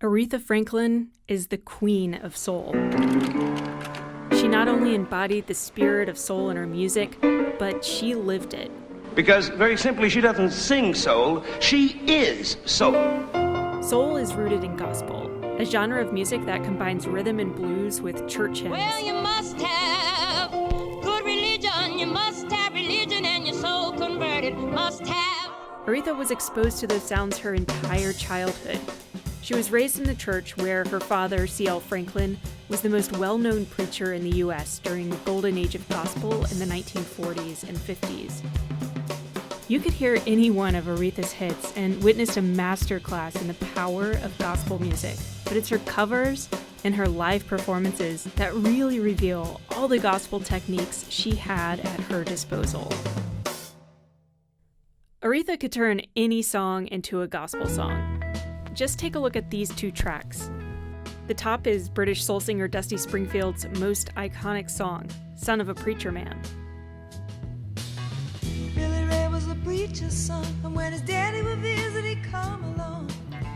Aretha Franklin is the queen of soul. She not only embodied the spirit of soul in her music, but she lived it. Because, very simply, she doesn't sing soul, she is soul. Soul is rooted in gospel, a genre of music that combines rhythm and blues with church hymns. Well, you must have good religion, you must have religion, and your soul converted, must have. Aretha was exposed to those sounds her entire childhood. She was raised in the church where her father, C.L. Franklin, was the most well-known preacher in the U.S. during the golden age of gospel in the 1940s and 50s. You could hear any one of Aretha's hits and witness a masterclass in the power of gospel music, but it's her covers and her live performances that really reveal all the gospel techniques she had at her disposal. Aretha could turn any song into a gospel song. Just take a look at these two tracks. The top is British soul singer Dusty Springfield's most iconic song, Son of a Preacher Man. Billy Ray was a preacher's son, and when his daddy would visit, he'd come along.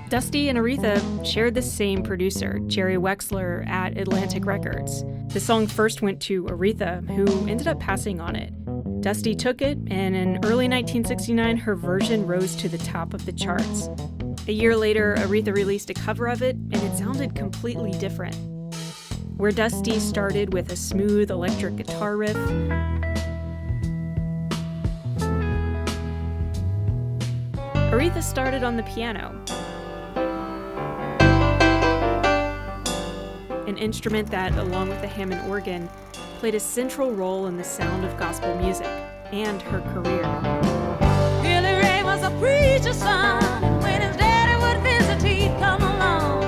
Dusty and Aretha shared the same producer, Jerry Wexler, at Atlantic Records. The song first went to Aretha, who ended up passing on it. Dusty took it, and in early 1969, her version rose to the top of the charts. A year later, Aretha released a cover of it, and it sounded completely different. Where Dusty started with a smooth electric guitar riff, Aretha started on the piano, an instrument that, along with the Hammond organ, played a central role in the sound of gospel music and her career. Billy Ray was a preacher's son, and when his daddy would visit, he'd come along.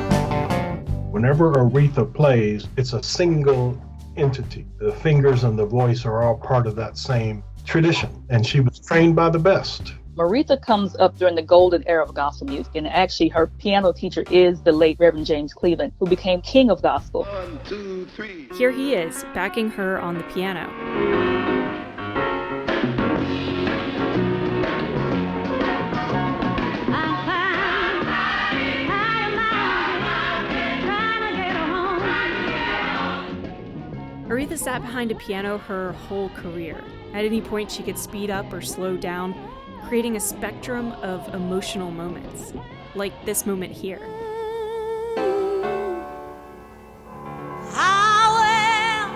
Whenever Aretha plays, it's a single entity. The fingers and the voice are all part of that same tradition, and she was trained by the best. Aretha comes up during the golden era of gospel music, and actually her piano teacher is the late Reverend James Cleveland, who became king of gospel. 1, 2, 3. Here he is, backing her on the piano. Aretha sat behind a piano her whole career. At any point, she could speed up or slow down, creating a spectrum of emotional moments, like this moment here. How well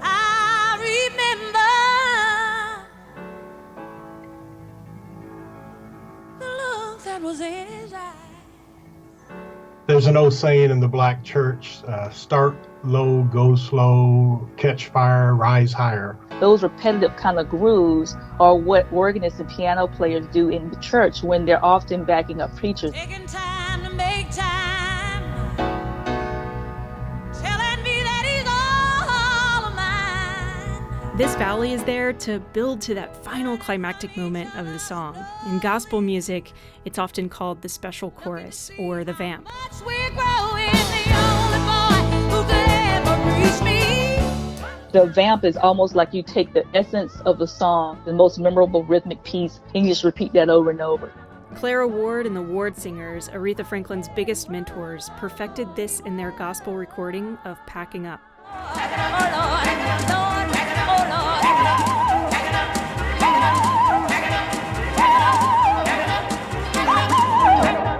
I remember the look that was in his eyes. There's an old saying in the black church, start low, go slow, catch fire, rise higher. Those repetitive kind of grooves are what organists and piano players do in the church when they're often backing up preachers. Taking time to make time, telling me that he's all of mine. This valley is there to build to that final climactic moment of the song. In gospel music, it's often called the special chorus or the vamp. Much we're growing, the only boy who could ever reach me. The vamp is almost like you take the essence of the song, the most memorable rhythmic piece, and you just repeat that over and over. Clara Ward and the Ward Singers, Aretha Franklin's biggest mentors, perfected this in their gospel recording of Packing Up.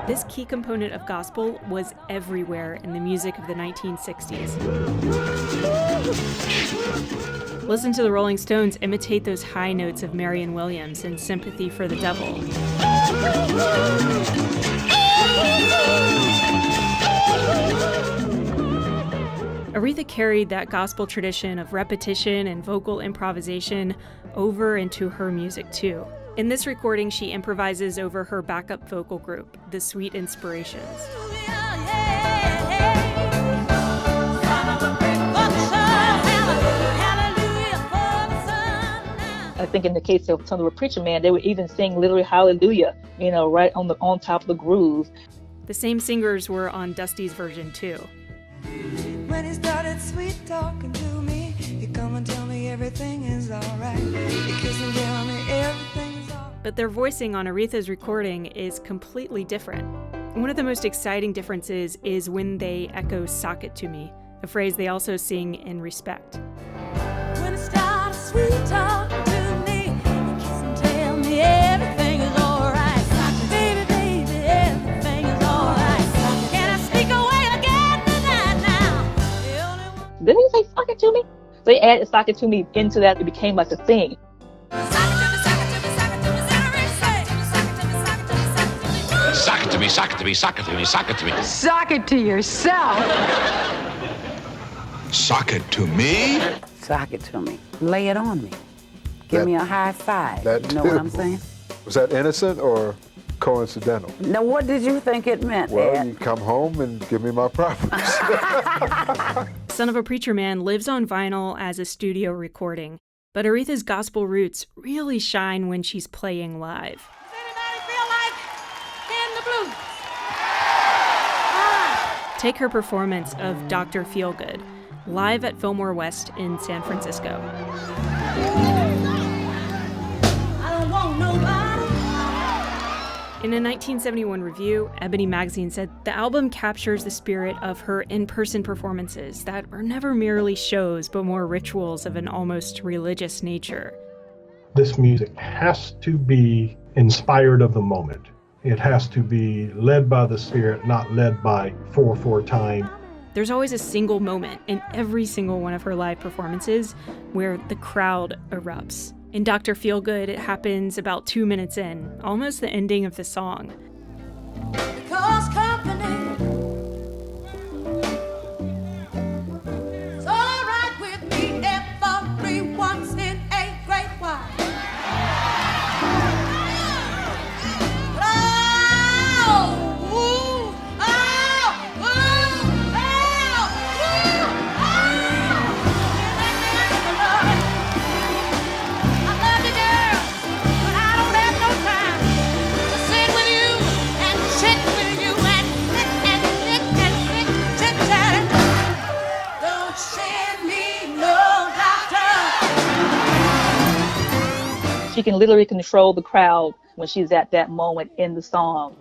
This key component of gospel was everywhere in the music of the 1960s. Listen to the Rolling Stones imitate those high notes of Marianne Williams in Sympathy for the Devil. Aretha carried that gospel tradition of repetition and vocal improvisation over into her music too. In this recording, she improvises over her backup vocal group, the Sweet Inspirations. I think in the case of Son of a Preacher Man, they would even sing literally hallelujah, right on top of the groove. The same singers were on Dusty's version too. When he started sweet talking to me, he come and tell me everything is alright. He kiss and tell me everything is alright. But their voicing on Aretha's recording is completely different. One of the most exciting differences is when they echo "Sock It to Me," a phrase they also sing in Respect. When it starts sweet talking to me, you kiss and tell me everything is alright. Baby, baby, everything is alright. Can I sneak away again tonight now? The only one. Didn't he say "sock it to me"? They added "sock it to me" into that. It became like a thing. Sock it to me, sock it to me, sock it to me, sock it to me. Sock it to yourself. Sock it to me? Sock it to me. Lay it on me. Give me a high five. That You know what I'm saying? Was that innocent or coincidental? Now, what did you think it meant, Well, Ed? you come home and give me my properties. Son of a Preacher Man lives on vinyl as a studio recording, but Aretha's gospel roots really shine when she's playing live. Does anybody feel like in the blues? Take her performance of Dr. Feelgood, live at Fillmore West in San Francisco. I don't want nobody. In a 1971 review, Ebony Magazine said the album captures the spirit of her in-person performances that are never merely shows, but more rituals of an almost religious nature. This music has to be inspired of the moment. It has to be led by the Spirit, not led by 4/4 time. There's always a single moment in every single one of her live performances where the crowd erupts. In Dr. Feelgood, it happens about 2 minutes in, almost the ending of the song. Because company is all right with me if everyone's in a great while. She can literally control the crowd when she's at that moment in the song.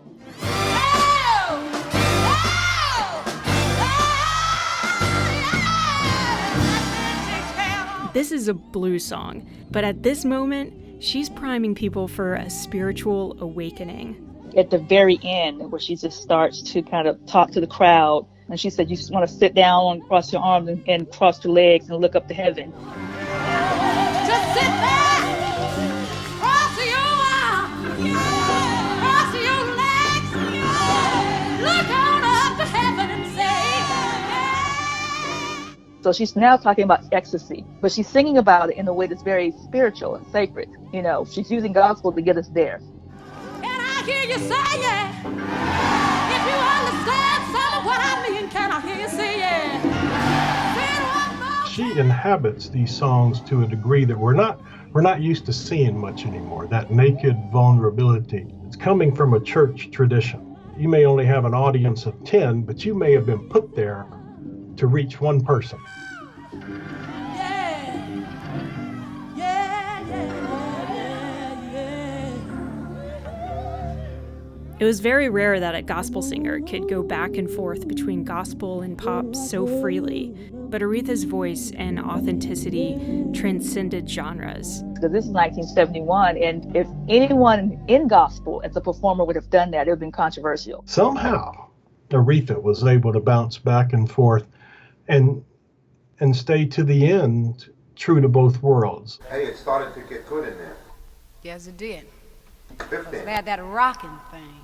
This is a blues song, but at this moment, she's priming people for a spiritual awakening. At the very end, where she just starts to kind of talk to the crowd, and she said, you just want to sit down and cross your arms and cross your legs and look up to heaven. Just sit back, cross your arms, cross your legs, look on up to heaven and say, So she's now talking about ecstasy, but she's singing about it in a way that's very spiritual and sacred. You know, she's using gospel to get us there. can I hear you say yeah? If you understand some of what I mean, can I hear you say yeah? Say it one more She inhabits these songs to a degree that we're not used to seeing much anymore. That naked vulnerability. It's coming from a church tradition. You may only have an audience of 10, but you may have been put there to reach one person. Yeah, yeah, yeah, yeah. It was very rare that a gospel singer could go back and forth between gospel and pop so freely, but Aretha's voice and authenticity transcended genres. Because this is 1971, and if anyone in gospel as a performer would have done that, it would have been controversial. Somehow, Aretha was able to bounce back and forth and stay to the end true to both worlds. Hey, it started to get good in there. Yes, it did. 15. They had that rocking thing.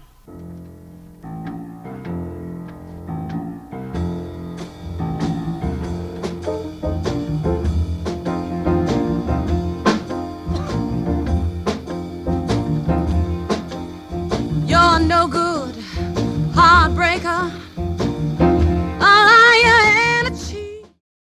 You're no good, heartbreaker.